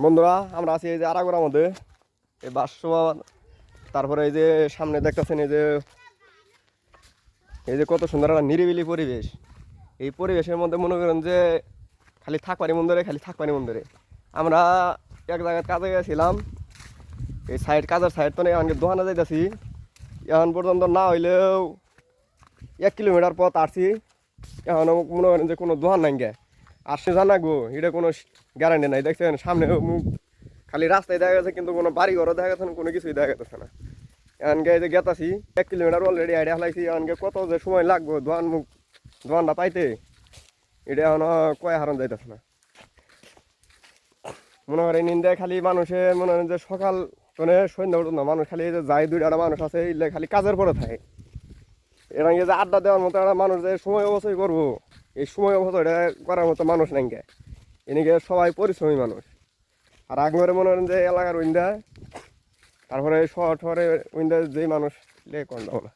বন্ধুরা আমরা আছি এই যে আরাগোড়ার মধ্যে এই বাসমান। তারপরে এই যে সামনে দেখতেছেন এই যে কত সুন্দর একটা নিরিবিলি পরিবেশ। এই পরিবেশের মধ্যে মনে করেন যে খালি থাকপানি মন্দিরে আমরা এক জায়গায় কাজে গেছিলাম। এই কাজের সাইড তো আমাকে দোকানে যাইতেছি। এখন পর্যন্ত না হইলেও 1 কিলোমিটার পথ আসছি। এখন মনে করেন যে কোনো দোকান নাই গে আসছে জানাগো এটা কোনো গ্যারান্টি নাই। দেখছেন সামনে মুখ খালি রাস্তায় দেখা গেছে, কিন্তু কোনো বাড়ি ঘরও দেখা গেছে না, কোনো কিছুই দেখা যাচ্ছে না। এখানকে এই যে গেতাছি 1 কিলোমিটার অলরেডি আইডিয়া ফেলাইছি। এখানকে কত যে সময় লাগবে দোকানটা পাইতে, এটা এখন কয় হারণ যাইতেছে না। মনে করেন ইন্ডিয়ায় খালি মানুষে মনে করেন যে সকাল মানে সন্ধ্যা পর্যন্ত মানুষ খালি এই যে যায় 2টা মানুষ আছে এগুলো খালি কাজের পরে থাকে। এবং এই যে আড্ডা দেওয়ার মতো একটা মানুষ যে সময় অবশ্যই করবো, এই সময় অবশ্যই এটা করার মতো মানুষ নাই গে। এনেকে সবাই পরিশ্রমী মানুষ। আর আগমরে মনে করেন যে এলাকার উইন্দা, তারপরে শহরে উইন্দা যেই মানুষ লে কোন না।